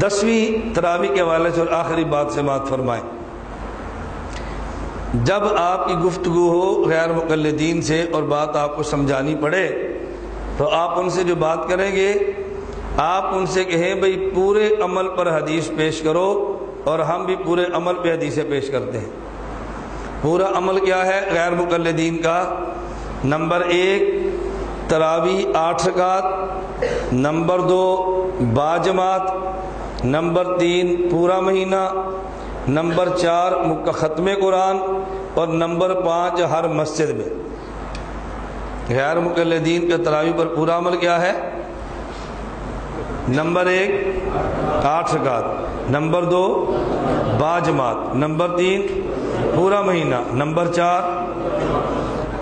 10ویں تراویح کے حوالے سے اور آخری بات سماعت فرمائیں، جب آپ کی گفتگو ہو غیر مقلدین سے اور بات آپ کو سمجھانی پڑے تو آپ ان سے جو بات کریں گے آپ ان سے کہیں بھئی پورے عمل پر حدیث پیش کرو، اور ہم بھی پورے عمل پہ حدیثیں پیش کرتے ہیں۔ پورا عمل کیا ہے غیر مقلدین کا؟ نمبر 1 تراویح 8 رکعت، نمبر 2 باجماعت، نمبر 3 پورا مہینہ، نمبر 4 ختم قرآن، اور نمبر 5 ہر مسجد میں۔ غیر مقلدین کا تراویح پر پورا عمل کیا ہے؟ نمبر 1 8 رکعت، نمبر 2 باجماعت، نمبر 3 پورا مہینہ، نمبر 4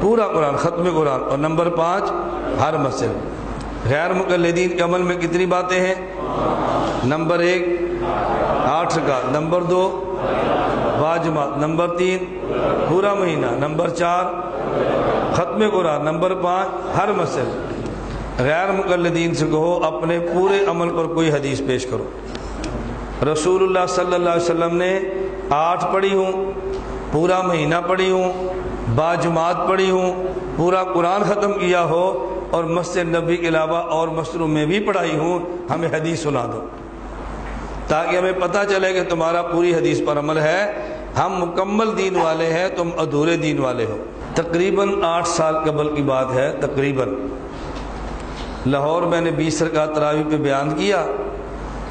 پورا قرآن ختم قرآن، اور نمبر 5 ہر مسجد۔ غیر مقلدین کے عمل میں کتنی باتیں ہیں؟ نمبر 1 8 رکعت، نمبر 2 باجماعت، نمبر 3 پورا مہینہ، نمبر 4 ختم قرآن، نمبر 5 ہر مسجد۔ غیر مقلدین سے کہو اپنے پورے عمل پر کوئی حدیث پیش کرو۔ رسول اللہ صلی اللہ علیہ وسلم نے 8 پڑھی ہوں، پورا مہینہ پڑھی ہوں، باجماعت پڑھی ہوں، پورا قرآن ختم کیا ہو، اور مسجد نبی کے علاوہ اور مسجدوں میں بھی پڑھائی ہوں، ہمیں حدیث سنا دو تاکہ ہمیں پتہ چلے کہ تمہارا پوری حدیث پر عمل ہے۔ ہم مکمل دین والے ہیں، تم ادھورے دین والے ہو۔ تقریباً 8 سال قبل کی بات ہے، تقریباً لاہور میں نے 20 رکعت تراویح پہ بیان کیا،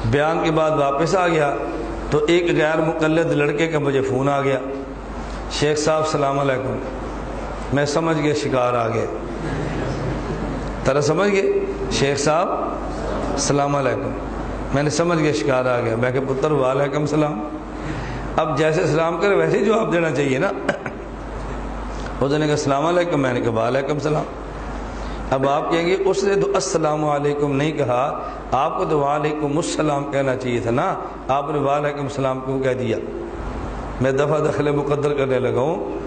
بیان کے بعد واپس آ گیا تو ایک غیر مقلد لڑکے کا مجھے فون آ گیا، شیخ صاحب السلام علیکم۔ میں سمجھ گیا شکار آ گئے، طرح سمجھ گئے شیخ صاحب السلام علیکم، میں نے سمجھ گیا شکار آ گیا۔ میں کہ پتر وعلیکم السلام، اب جیسے سلام کرے ویسے جواب دینا چاہیے نا۔ اس نے کہا السلام علیکم، میں نے کہا وعلیکم السلام۔ اب آپ کہیں گے اس نے تو السلام علیکم نہیں کہا، آپ کو تو وعلیکم السلام کہنا چاہیے تھا نا، آپ نے وعلیکم السلام کیوں کہہ دیا؟ میں دفعہ دخل مقدر کرنے لگا ہوں۔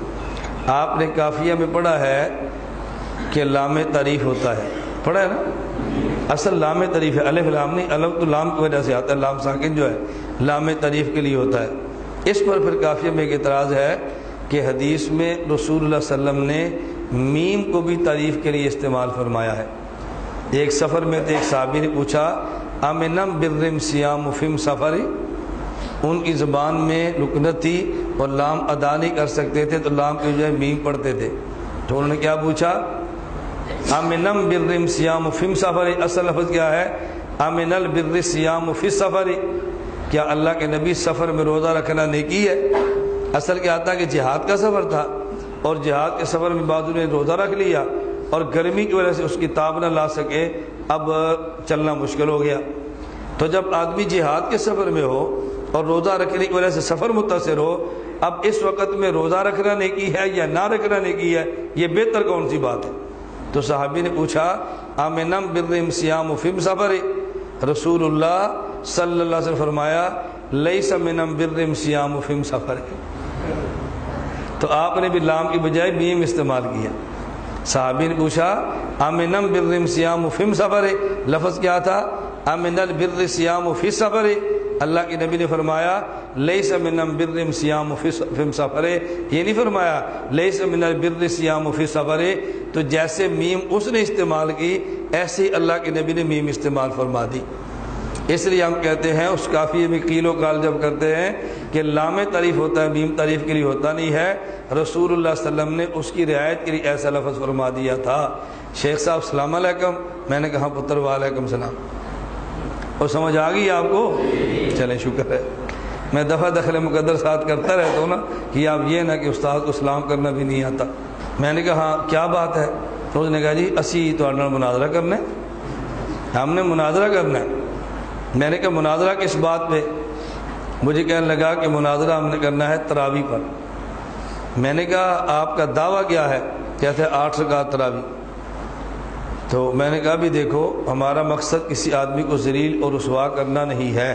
آپ نے کافیہ میں پڑھا ہے کہ لام تعریف ہوتا ہے، پڑھا ہے نا؟ اصل لام تعریف ہے، الف لام نہیں، الف تو لام کی وجہ سے آتا ہے، لام ساکن جو ہے لام تعریف کے لیے ہوتا ہے۔ اس پر پھر کافیہ میں ایک اعتراض ہے کہ حدیث میں رسول اللہ صلی اللہ علیہ وسلم نے میم کو بھی تعریف کے لیے استعمال فرمایا ہے۔ ایک سفر میں ایک صحابی نے پوچھا امنم برم سیام فم سفری، ان کی زبان میں لکنت تھی اور لام ادا نہیں کر سکتے تھے تو لام کی وجہ میم پڑھتے تھے، تو انہوں نے کیا پوچھا امنم برم سیام فم سفری، اصل لفظ کیا ہے امن البر سیام فی سفری، کیا اللہ کے نبی سفر میں روزہ رکھنا نیکی ہے؟ اصل کیا آتا کہ جہاد کا سفر تھا اور جہاد کے سفر میں بعضوں نے روزہ رکھ لیا اور گرمی کی وجہ سے اس کی تاب نہ لا سکے، اب چلنا مشکل ہو گیا۔ تو جب آدمی جہاد کے سفر میں ہو اور روزہ رکھنے کی وجہ سے سفر متاثر ہو، اب اس وقت میں روزہ رکھنا نیکی ہے یا نہ رکھنا نیکی ہے، یہ بہتر کون سی بات ہے؟ تو صحابی نے پوچھا آمنم برم سیام فم سفر، رسول اللہ صلی اللہ علیہ وسلم فرمایا لیس منم برم سیام فم سفر، تو آپ نے بھی لام کی بجائے میم استعمال کیا۔ صحابی نے پوچھا امنم برم سیام فم سفر، لفظ کیا تھا امن البر سیام فی سفر، اللہ کے نبی نے فرمایا لیس منم برم سیام فم سفر، یہ نہیں فرمایا لیس من البر سیام فی سفر۔ تو جیسے میم اس نے استعمال کی ایسے ہی اللہ کے نبی نے میم استعمال فرما دی۔ اس لیے ہم کہتے ہیں اس کافیے میں قیل و قال جب کرتے ہیں کہ لام تعریف ہوتا ہے، میم تعریف کے لیے ہوتا نہیں ہے، رسول اللہ صلی اللہ علیہ وسلم نے اس کی رعایت کے لیے ایسا لفظ فرما دیا تھا۔ شیخ صاحب السلام علیکم، میں نے کہا پتر وعلیکم السلام، اور سمجھ آ گئی آپ کو؟ چلیں شکر ہے، میں دفعہ دخل مقدر ساتھ کرتا رہتا ہوں نا کہ آپ یہ نہ کہ استاد کو سلام کرنا بھی نہیں آتا۔ میں نے کہا ہاں کیا بات ہے؟ تو اس نے کہا جی اسی تو مناظرہ کرنا ہے، ہم نے مناظرہ کرنا ہے۔ میں نے کہا مناظرہ کس بات پہ؟ مجھے کہنے لگا کہ مناظرہ ہم نے کرنا ہے تراویح پر۔ میں نے کہا آپ کا دعویٰ کیا ہے؟ کہتے ہیں 8 رکعت تراویح۔ تو میں نے کہا بھی دیکھو ہمارا مقصد کسی آدمی کو ذلیل اور رسوا کرنا نہیں ہے،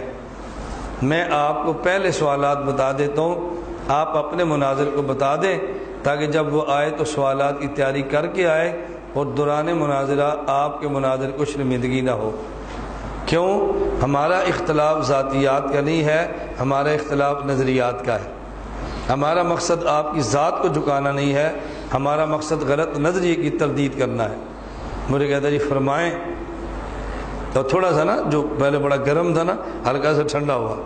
میں آپ کو پہلے سوالات بتا دیتا ہوں، آپ اپنے مناظر کو بتا دیں تاکہ جب وہ آئے تو سوالات کی تیاری کر کے آئے اور دوران مناظرہ آپ کے مناظر کو شرمندگی نہ ہو۔ کیوں؟ ہمارا اختلاف ذاتیات کا نہیں ہے، ہمارا اختلاف نظریات کا ہے۔ ہمارا مقصد آپ کی ذات کو جھکانا نہیں ہے، ہمارا مقصد غلط نظریے کی تردید کرنا ہے۔ مجھے کہتا جی فرمائیں، تو تھوڑا سا نا جو پہلے بڑا گرم تھا نا ہلکا سا ٹھنڈا ہوا،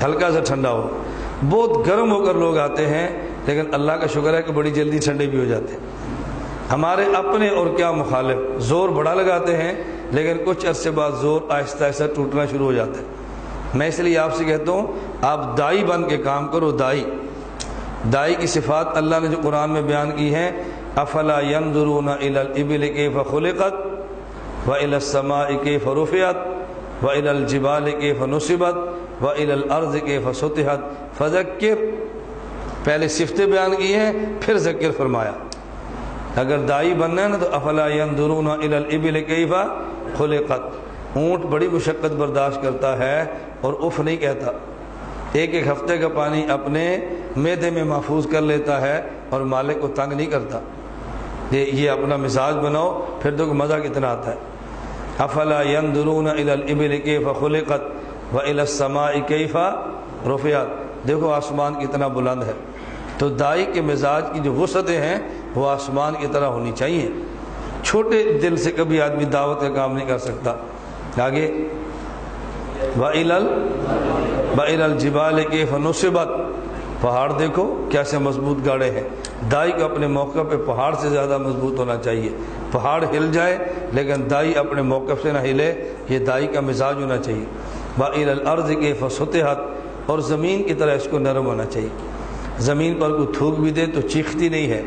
ہلکا سا ٹھنڈا ہوا۔ بہت گرم ہو کر لوگ آتے ہیں، لیکن اللہ کا شکر ہے کہ بڑی جلدی ٹھنڈے بھی ہو جاتے ہیں۔ ہمارے اپنے اور کیا مخالف زور بڑا لگاتے ہیں، لیکن کچھ عرصے بعد زور آہستہ آہستہ ٹوٹنا شروع ہو جاتا ہے۔ میں اس لیے آپ سے کہتا ہوں آپ دائی بن کے کام کرو۔ دائی کی صفات اللہ نے جو قرآن میں بیان کی ہیں، افلا ينظرون الى الابل كيف خلقت والى السماء كيف رفعت والى الجبال كيف نصبت والى الارض كيف سطحت فذکر، پہلے صفتیں بیان کی ہیں پھر ذکر فرمایا۔ اگر دائی بننا ہے نا تو افلا ينظرون الى الابل كيف خلقت، اونٹ بڑی مشقت برداشت کرتا ہے اور اف نہیں کہتا، ایک ایک ہفتے کا پانی اپنے معدے میں محفوظ کر لیتا ہے اور مالک کو تنگ نہیں کرتا۔ یہ اپنا مزاج بناؤ، پھر دیکھو مزہ کتنا آتا ہے۔ افلا ينظرون الى الابل كيف خلقت والى السماء كيف رفعت، دیکھو آسمان کتنا بلند ہے۔ تو دائی کے مزاج کی جو وسعتیں ہیں وہ آسمان کی طرح ہونی چاہیے۔ چھوٹے دل سے کبھی آدمی دعوت کا کام نہیں کر سکتا۔ آگے وَإِلَى الْجِبَالِ كَيْفَ نُصِبَتْ، پہاڑ دیکھو کیسے مضبوط گاڑے ہیں۔ دائی کو اپنے موقع پہ پہاڑ سے زیادہ مضبوط ہونا چاہیے۔ پہاڑ ہل جائے لیکن دائی اپنے موقف سے نہ ہلے، یہ دائی کا مزاج ہونا چاہیے۔ وَإِلَى الْأَرْضِ كَيْفَ سُطِحَتْ، اور زمین کی طرح اس کو نرم ہونا چاہیے۔ زمین پر کوئی تھوک بھی دے تو چیختی نہیں ہے،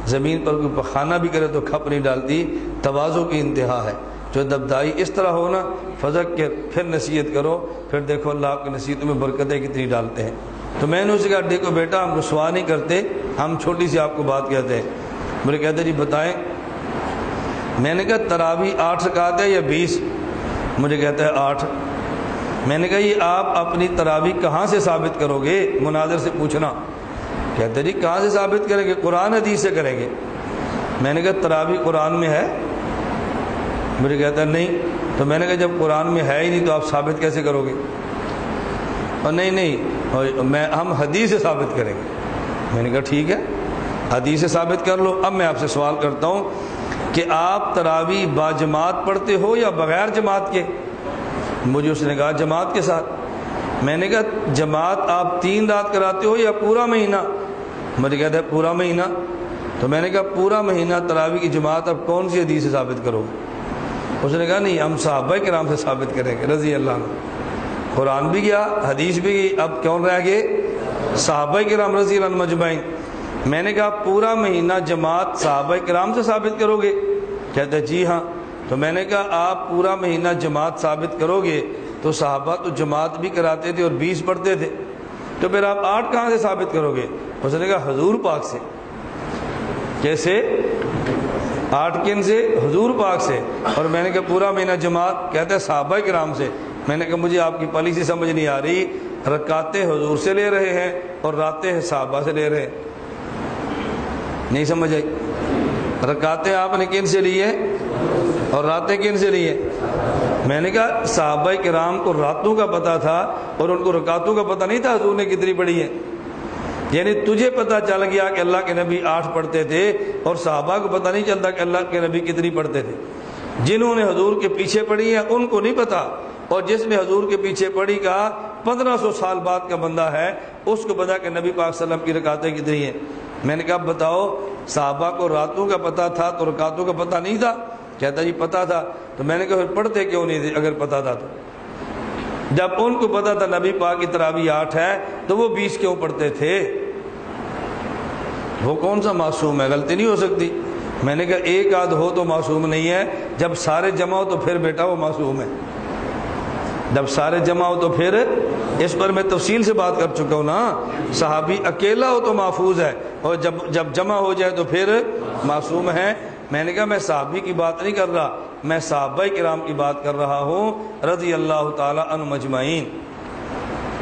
زمین پر کوئی پخانہ بھی کرے تو کھپ نہیں ڈالتی، تواضع کی انتہا ہے۔ جو دبدائی اس طرح ہو نا، فذکر، پھر نصیحت کرو، پھر دیکھو اللہ آپ کی نصیحتوں میں برکتیں کتنی ڈالتے ہیں۔ تو میں نے اسے کہا دیکھو بیٹا ہم رسوا نہیں کرتے، ہم چھوٹی سی آپ کو بات کہتے ہیں۔ مجھے کہتے جی بتائیں، میں نے کہا تراویح 8 رکعت ہے یا 20؟ مجھے کہتا ہے 8۔ میں نے کہا یہ آپ اپنی تراویح کہاں سے ثابت کرو گے؟ مناظر سے پوچھنا۔ کہتے جی کہاں سے ثابت کریں گے؟ قرآن حدیث سے کریں گے۔ میں نے کہا تراویح قرآن میں ہے؟ مجھے کہتا ہے نہیں۔ تو میں نے کہا جب قرآن میں ہے ہی نہیں تو آپ ثابت کیسے کرو گے؟ اور نہیں ہم حدیث سے ثابت کریں گے۔ میں نے کہا ٹھیک ہے حدیث سے ثابت کر لو۔ اب میں آپ سے سوال کرتا ہوں کہ آپ تراویح باجماعت پڑھتے ہو یا بغیر جماعت کے؟ مجھے اس نے کہا جماعت کے ساتھ۔ میں نے کہا جماعت آپ 3 رات کراتے ہو یا پورا مہینہ؟ مجھے کہتا ہے پورا مہینہ۔ تو میں نے کہا پورا مہینہ تراویح کی جماعت اب کون سی حدیث سے ثابت کرو گے؟ اس نے کہا نہیں ہم صحابہ کرام سے ثابت کریں گے رضی اللہ عنہ۔ قرآن بھی گیا حدیث بھی گئی، اب کون رہ گئے؟ صحابہ کرام رضی اللہ عنہ مجمعین۔ میں نے کہا پورا مہینہ جماعت صحابہ کرام سے ثابت کرو گے؟ کہتا ہے جی ہاں۔ تو میں نے کہا آپ پورا مہینہ جماعت ثابت کرو گے تو صحابہ تو جماعت بھی کراتے تھے اور 20 پڑھتے تھے، تو پھر آپ 8 کہاں سے ثابت کرو گے؟ اس نے کہا حضور پاک سے۔ کیسے؟ 8 کن سے؟ حضور پاک سے۔ اور میں نے کہا پورا مہینہ جماعت؟ کہتا ہے صحابہ کرام سے۔ میں نے کہا مجھے آپ کی پالیسی سمجھ نہیں آ رہی، رکعتیں حضور سے لے رہے ہیں اور راتیں صحابہ سے لے رہے ہیں، نہیں سمجھ آئی؟ رکعتیں آپ نے کن سے لی ہے اور راتیں کن سے لی ہے؟ میں نے کہا صحابہ کرام کو راتوں کا پتہ تھا اور ان کو رکعتوں کا پتہ نہیں تھا حضور نے کتنی پڑھی ہے۔ یعنی تجھے پتہ چل گیا کہ اللہ کے نبی 8 پڑھتے تھے اور صحابہ کو پتہ نہیں چلتا کہ اللہ کے نبی کتنی پڑھتے تھے۔ جنہوں نے حضور کے پیچھے پڑھی ہے ان کو نہیں پتہ، اور جس نے حضور کے پیچھے پڑھی کا 1500 سال بعد کا بندہ ہے اس کو پتا کہ نبی پاک صلی اللہ علیہ وسلم کی رکعتیں کتنی ہیں۔ میں نے کہا بتاؤ صحابہ کو راتوں کا پتہ تھا تو رکعتوں کا پتہ نہیں تھا؟ کہتا جی پتہ تھا۔ تو میں نے کہا پھر پڑھتے کیوں نہیں تھے اگر پتہ تھا تو؟ جب ان کو پتہ تھا نبی پاک کی تراویح 8 ہے تو وہ 20 کیوں پڑھتے تھے؟ وہ کون سا معصوم ہے؟ غلطی نہیں ہو سکتی۔ میں نے کہا ایک آدھ ہو تو معصوم نہیں ہے، جب سارے جمع ہو تو پھر بیٹا وہ معصوم ہے۔ جب سارے جمع ہو تو پھر، اس پر میں تفصیل سے بات کر چکا ہوں نا، صحابی اکیلا ہو تو محفوظ ہے اور جب جمع ہو جائے تو پھر معصوم ہے۔ میں نے کہا میں صحابی کی بات نہیں کر رہا، میں صحابہ کرام کی بات کر رہا ہوں رضی اللہ تعالی عنہ مجمعین۔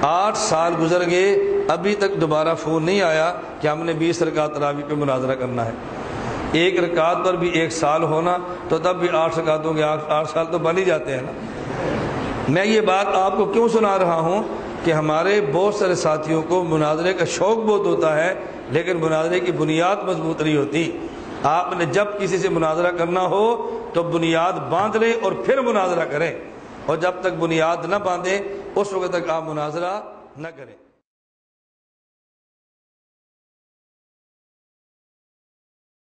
8 سال گزر گئے ابھی تک دوبارہ فون نہیں آیا کہ ہم نے 20 رکعت تراویح پہ مناظرہ کرنا ہے۔ 1 رکعت پر بھی 1 سال ہونا تو تب بھی 8 رکعتوں کے 8 سال تو بن ہی جاتے ہیں نا۔ میں یہ بات آپ کو کیوں سنا رہا ہوں کہ ہمارے بہت سارے ساتھیوں کو مناظرے کا شوق بہت ہوتا ہے، لیکن مناظرے کی بنیاد مضبوط نہیں ہوتی۔ آپ نے جب کسی سے مناظرہ کرنا ہو تو بنیاد باندھ لیں اور پھر مناظرہ کریں، اور جب تک بنیاد نہ باندھیں اس وقت تک آپ مناظرہ نہ کریں۔